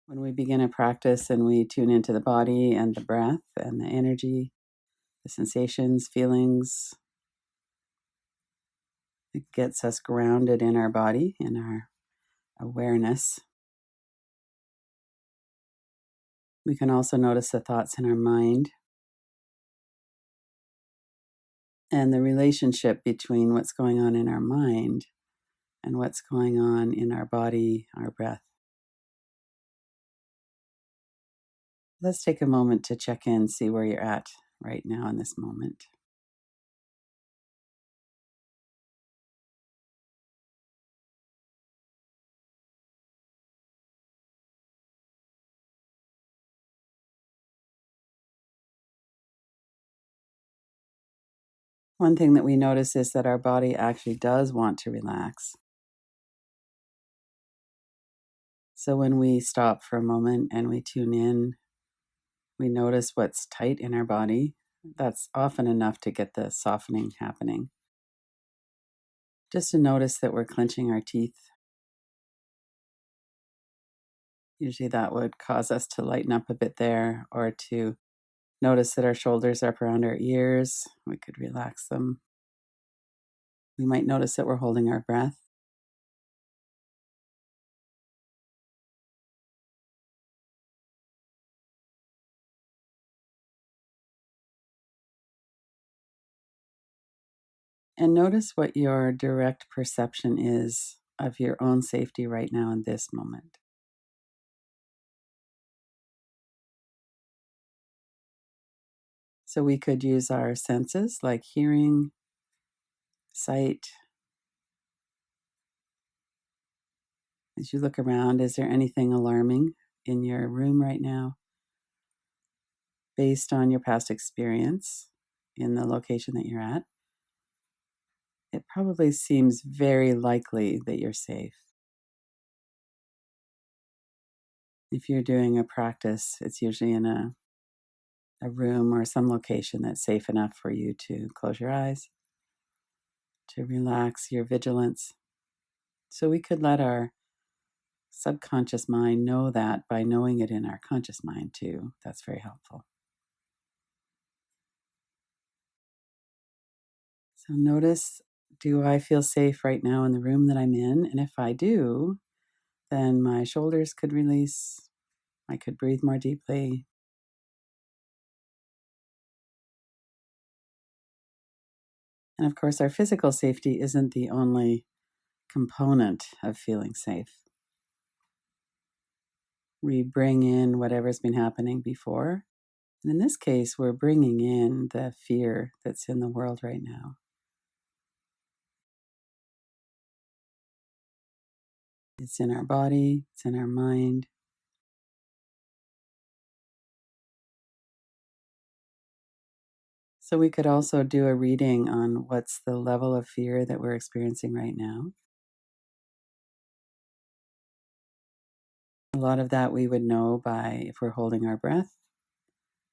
When we begin a practice and we tune into the body and the breath and the energy, the sensations, feelings, it gets us grounded in our body, in our awareness. We can also notice the thoughts in our mind and the relationship between what's going on in our mind and what's going on in our body, our breath. Let's take a moment to check in, see where you're at right now in this moment. One thing that we notice is that our body actually does want to relax. So when we stop for a moment and we tune in, we notice what's tight in our body. That's often enough to get the softening happening. Just to notice that we're clenching our teeth. Usually that would cause us to lighten up a bit there, or to notice that our shoulders are up around our ears. We could relax them. We might notice that we're holding our breath. And notice what your direct perception is of your own safety right now in this moment. So we could use our senses like hearing, sight. As you look around, is there anything alarming in your room right now based on your past experience in the location that you're at? It probably seems very likely that you're safe. If you're doing a practice, it's usually in a room or some location that's safe enough for you to close your eyes, to relax your vigilance. So we could let our subconscious mind know that by knowing it in our conscious mind too. That's very helpful. So notice, do I feel safe right now in the room that I'm in? And if I do, then my shoulders could release. I could breathe more deeply. And of course, our physical safety isn't the only component of feeling safe. We bring in whatever's been happening before. And in this case, we're bringing in the fear that's in the world right now. It's in our body, it's in our mind. So we could also do a reading on what's the level of fear that we're experiencing right now. A lot of that we would know by if we're holding our breath.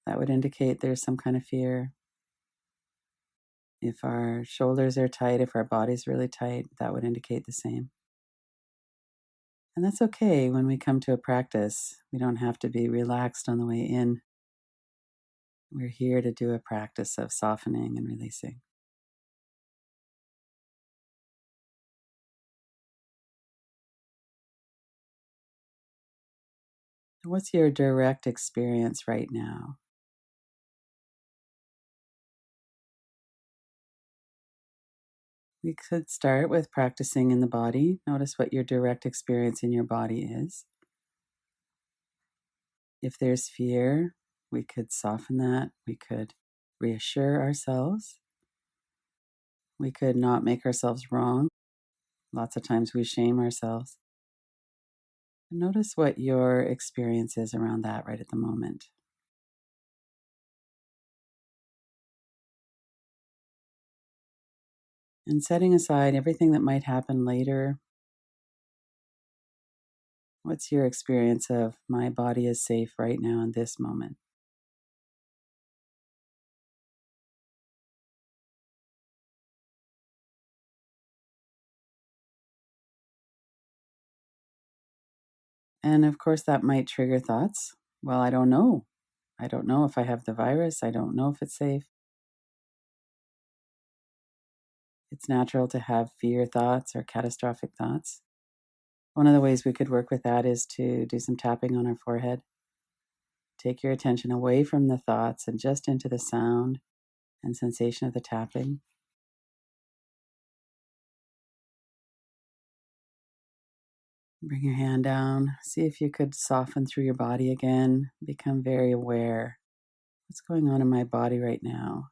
That would indicate there's some kind of fear. If our shoulders are tight, if our body's really tight, that would indicate the same. And that's okay when we come to a practice. We don't have to be relaxed on the way in. We're here to do a practice of softening and releasing. What's your direct experience right now? We could start with practicing in the body. Notice what your direct experience in your body is. If there's fear, we could soften that. We could reassure ourselves. We could not make ourselves wrong. Lots of times we shame ourselves. Notice what your experience is around that right at the moment. And setting aside everything that might happen later, what's your experience of my body is safe right now in this moment? And of course, that might trigger thoughts. Well, I don't know. I don't know if I have the virus. I don't know if it's safe. It's natural to have fear thoughts or catastrophic thoughts. One of the ways we could work with that is to do some tapping on our forehead. Take your attention away from the thoughts and just into the sound and sensation of the tapping. Bring your hand down. See if you could soften through your body again. Become very aware. What's going on in my body right now?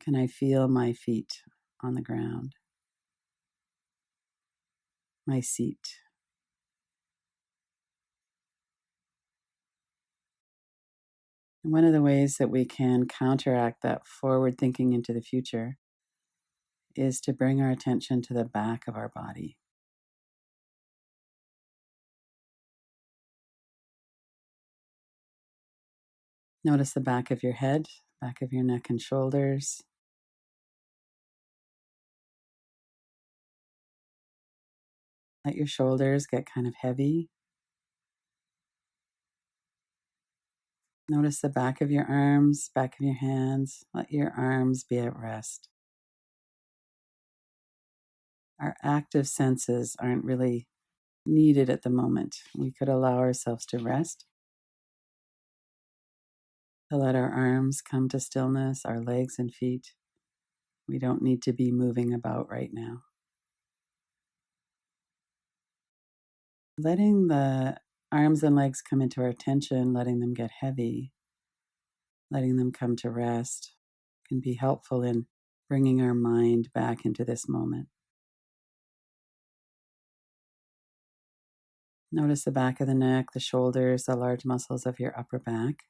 Can I feel my feet on the ground? My seat? And one of the ways that we can counteract that forward thinking into the future is to bring our attention to the back of our body. Notice the back of your head, back of your neck and shoulders. Let your shoulders get kind of heavy. Notice the back of your arms, back of your hands. Let your arms be at rest. Our active senses aren't really needed at the moment. We could allow ourselves to rest, to let our arms come to stillness, our legs and feet. We don't need to be moving about right now. Letting the arms and legs come into our attention, letting them get heavy, letting them come to rest can be helpful in bringing our mind back into this moment. Notice the back of the neck, the shoulders, the large muscles of your upper back.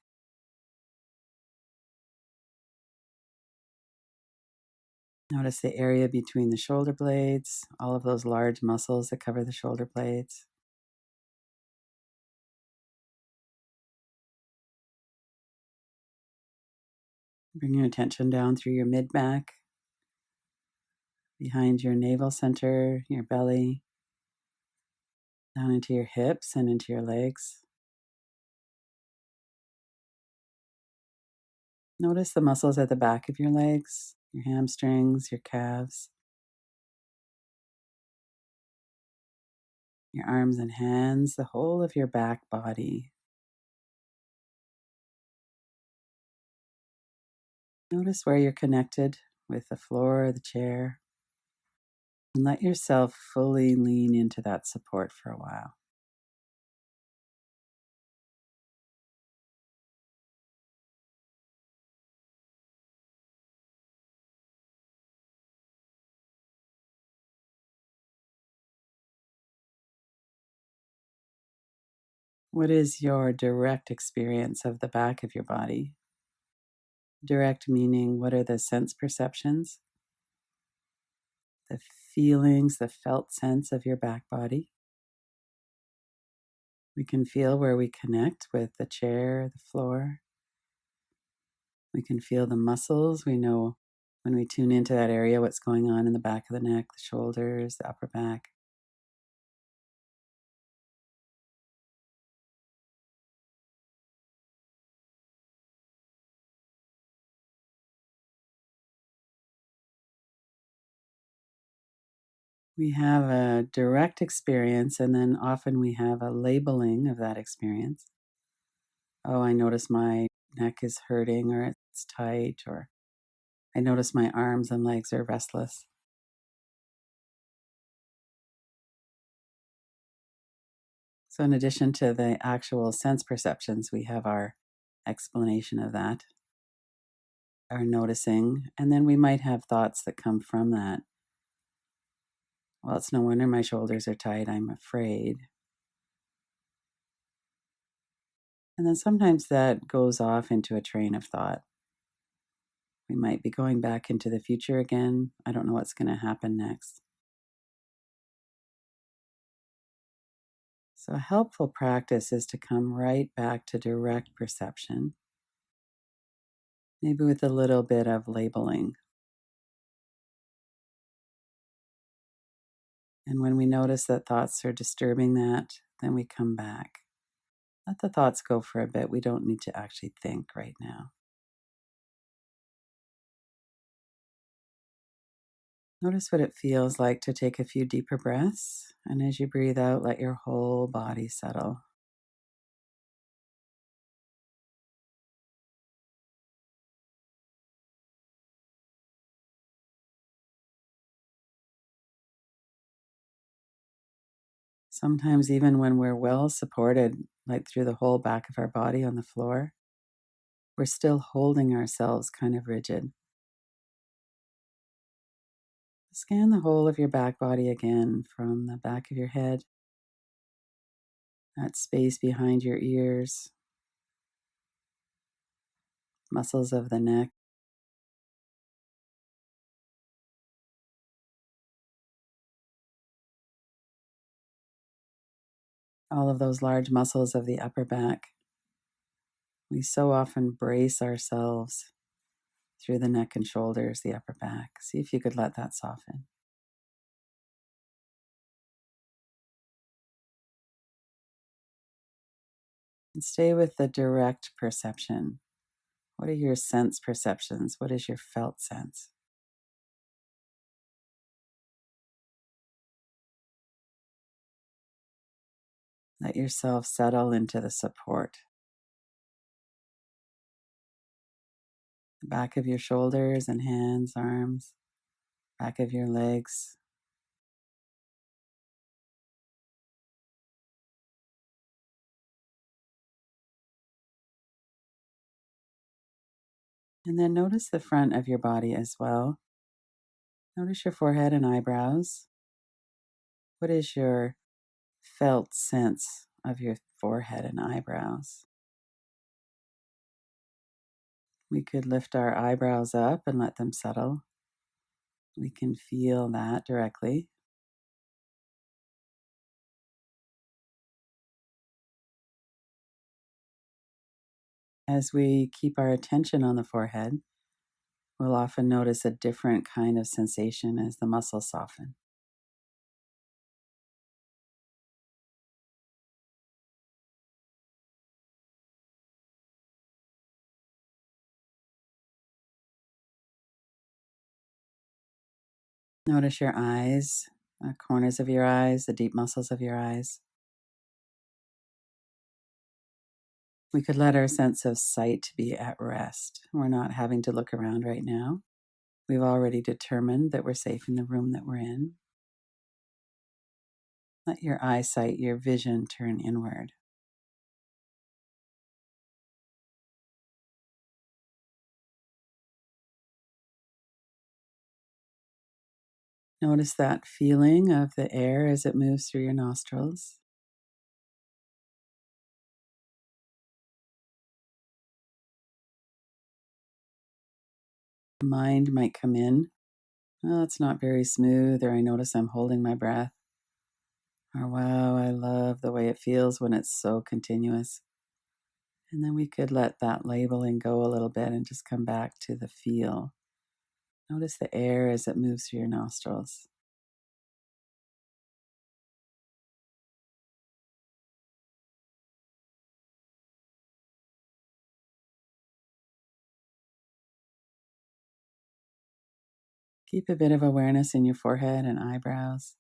Notice the area between the shoulder blades, all of those large muscles that cover the shoulder blades. Bring your attention down through your mid-back, behind your navel center, your belly, down into your hips and into your legs. Notice the muscles at the back of your legs, your hamstrings, your calves, your arms and hands, the whole of your back body. Notice where you're connected with the floor or the chair, and let yourself fully lean into that support for a while. What is your direct experience of the back of your body? Direct meaning, what are the sense perceptions, the feelings, the felt sense of your back body? We can feel where we connect with the chair, the floor. We can feel the muscles. We know when we tune into that area what's going on in the back of the neck, the shoulders, the upper back. We have a direct experience, and then often we have a labeling of that experience. Oh, I notice my neck is hurting, or it's tight, or I notice my arms and legs are restless. So, in addition to the actual sense perceptions, we have our explanation of that, our noticing, and then we might have thoughts that come from that. Well, it's no wonder my shoulders are tight, I'm afraid. And then sometimes that goes off into a train of thought. We might be going back into the future again. I don't know what's going to happen next. So, a helpful practice is to come right back to direct perception, maybe with a little bit of labeling. And when we notice that thoughts are disturbing that, then we come back. Let the thoughts go for a bit. We don't need to actually think right now. Notice what it feels like to take a few deeper breaths. And as you breathe out, let your whole body settle. Sometimes, even when we're well supported, like through the whole back of our body on the floor, we're still holding ourselves kind of rigid. Scan the whole of your back body again, from the back of your head, that space behind your ears, muscles of the neck, all of those large muscles of the upper back. We so often brace ourselves through the neck and shoulders, the upper back. See if you could let that soften. And stay with the direct perception. What are your sense perceptions? What is your felt sense? Let yourself settle into the support. The back of your shoulders and hands, arms, back of your legs. And then notice the front of your body as well. Notice your forehead and eyebrows. What is your felt sense of your forehead and eyebrows? We could lift our eyebrows up and let them settle. We can feel that directly. As we keep our attention on the forehead, we'll often notice a different kind of sensation as the muscles soften. Notice your eyes, the corners of your eyes, the deep muscles of your eyes. We could let our sense of sight be at rest. We're not having to look around right now. We've already determined that we're safe in the room that we're in. Let your eyesight, your vision turn inward. Notice that feeling of the air as it moves through your nostrils. The mind might come in. Oh, it's not very smooth, or I notice I'm holding my breath. Or wow, I love the way it feels when it's so continuous. And then we could let that labeling go a little bit and just come back to the feel. Notice the air as it moves through your nostrils. Keep a bit of awareness in your forehead and eyebrows.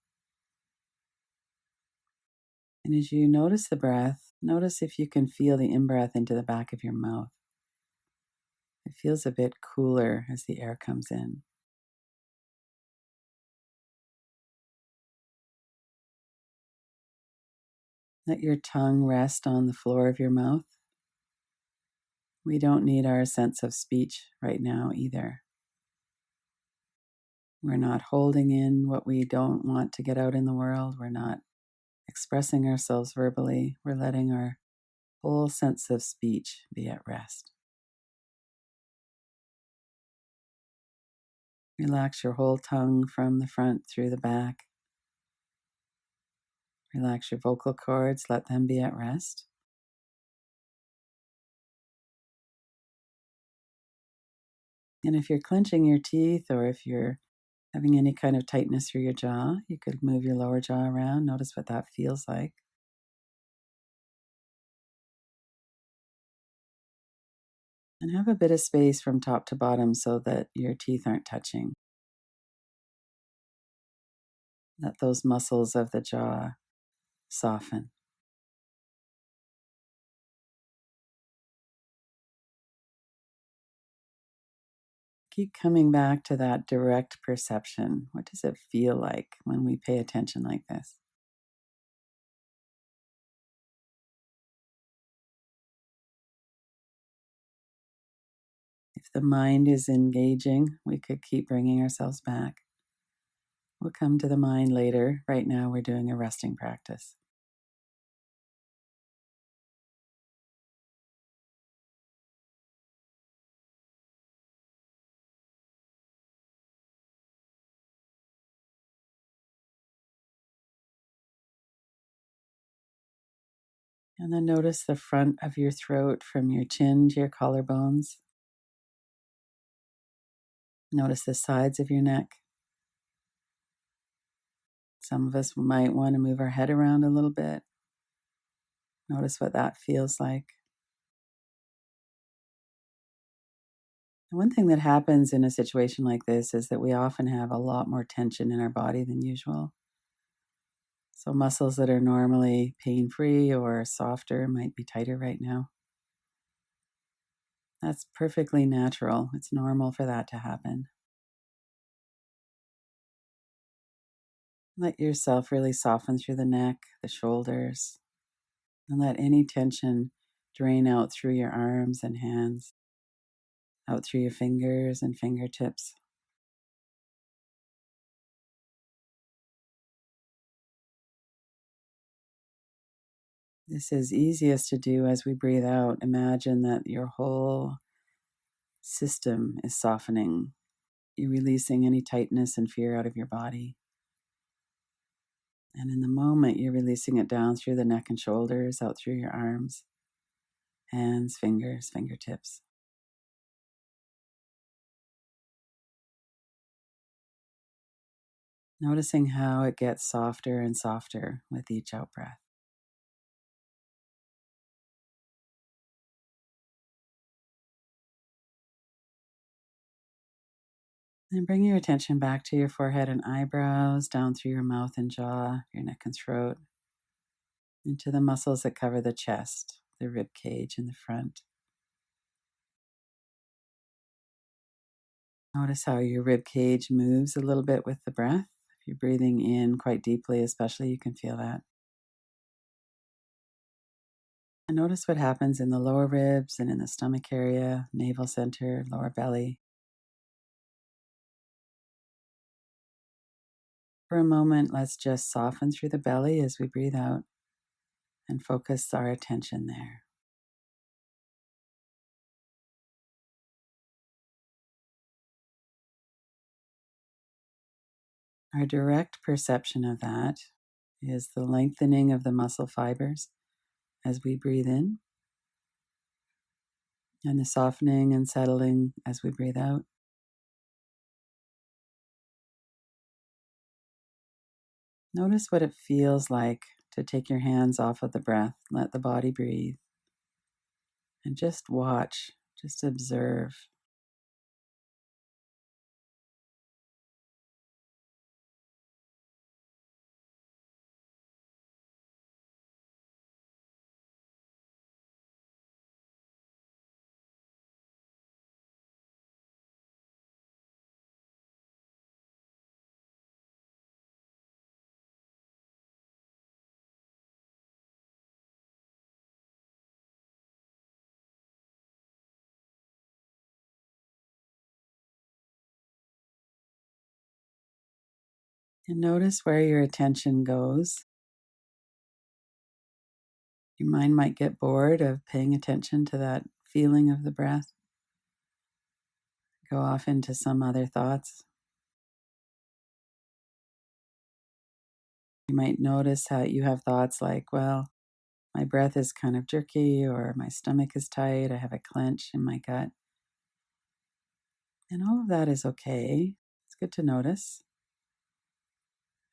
And as you notice the breath, notice if you can feel the in-breath into the back of your mouth. It feels a bit cooler as the air comes in. Let your tongue rest on the floor of your mouth. We don't need our sense of speech right now either. We're not holding in what we don't want to get out in the world. We're not expressing ourselves verbally. We're letting our whole sense of speech be at rest. Relax your whole tongue from the front through the back. Relax your vocal cords, let them be at rest. And if you're clenching your teeth or if you're Having any kind of tightness through your jaw, you could move your lower jaw around. Notice what that feels like. And have a bit of space from top to bottom so that your teeth aren't touching. Let those muscles of the jaw soften. Keep coming back to that direct perception. What does it feel like when we pay attention like this? If the mind is engaging, we could keep bringing ourselves back. We'll come to the mind later. Right now, we're doing a resting practice. And then notice the front of your throat from your chin to your collarbones. Notice the sides of your neck. Some of us might want to move our head around a little bit. Notice what that feels like. And one thing that happens in a situation like this is that we often have a lot more tension in our body than usual. So muscles that are normally pain-free or softer might be tighter right now. That's perfectly natural. It's normal for that to happen. Let yourself really soften through the neck, the shoulders, and let any tension drain out through your arms and hands, out through your fingers and fingertips. This is easiest to do as we breathe out. Imagine that your whole system is softening. You're releasing any tightness and fear out of your body. And in the moment, you're releasing it down through the neck and shoulders, out through your arms, hands, fingers, fingertips. Noticing how it gets softer and softer with each out breath. Then bring your attention back to your forehead and eyebrows, down through your mouth and jaw, your neck and throat, into the muscles that cover the chest, the rib cage in the front. Notice how your rib cage moves a little bit with the breath. If you're breathing in quite deeply, especially, you can feel that. And notice what happens in the lower ribs and in the stomach area, navel center, lower belly. For a moment, let's just soften through the belly as we breathe out and focus our attention there. Our direct perception of that is the lengthening of the muscle fibers as we breathe in, and the softening and settling as we breathe out. Notice what it feels like to take your hands off of the breath, let the body breathe, and just watch, just observe. And notice where your attention goes. Your mind might get bored of paying attention to that feeling of the breath, go off into some other thoughts. You might notice how you have thoughts like, well, my breath is kind of jerky, or my stomach is tight, I have a clench in my gut. And all of that is okay. It's good to notice.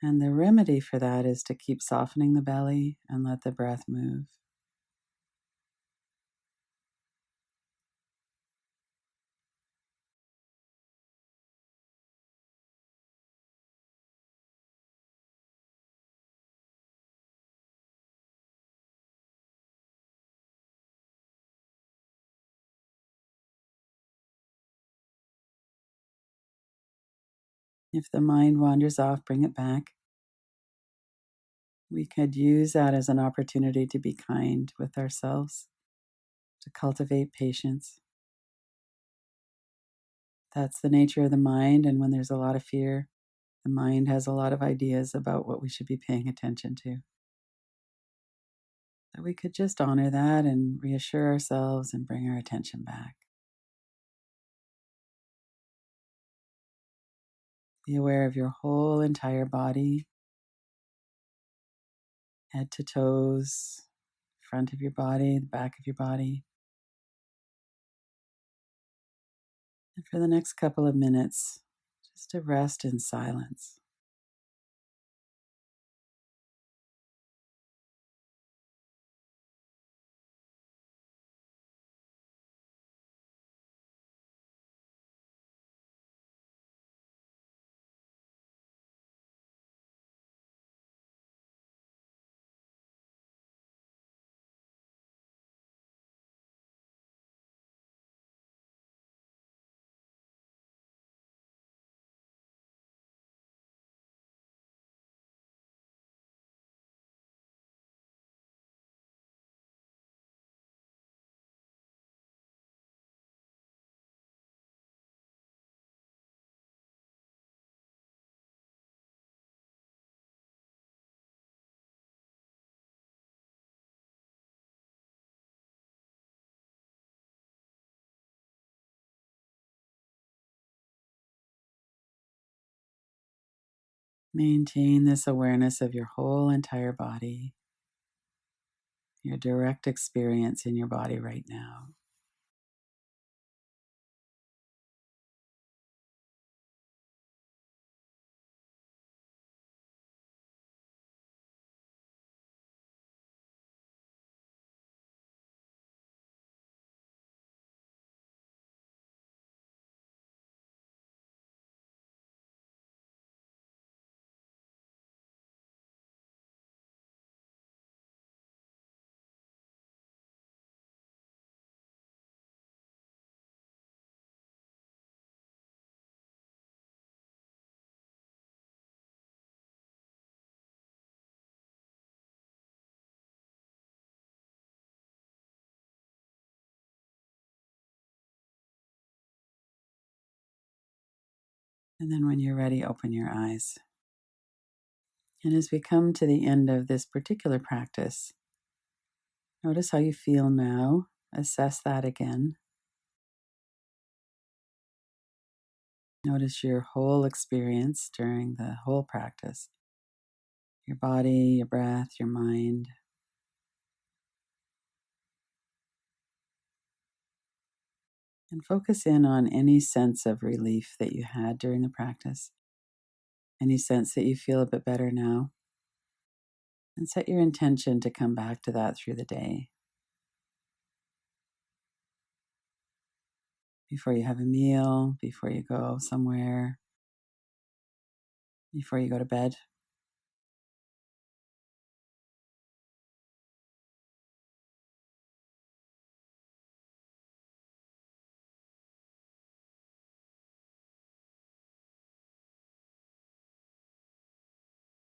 And the remedy for that is to keep softening the belly and let the breath move. If the mind wanders off, bring it back. We could use that as an opportunity to be kind with ourselves, to cultivate patience. That's the nature of the mind, and when there's a lot of fear, the mind has a lot of ideas about what we should be paying attention to. So we could just honor that and reassure ourselves and bring our attention back. Be aware of your whole entire body, head to toes, front of your body, the back of your body. And for the next couple of minutes, just to rest in silence. Maintain this awareness of your whole entire body, your direct experience in your body right now. And then when you're ready, open your eyes. And as we come to the end of this particular practice, notice how you feel now. Assess that again. Notice your whole experience during the whole practice. Your body, your breath, your mind. And focus in on any sense of relief that you had during the practice. Any sense that you feel a bit better now. And set your intention to come back to that through the day. Before you have a meal, before you go somewhere, before you go to bed.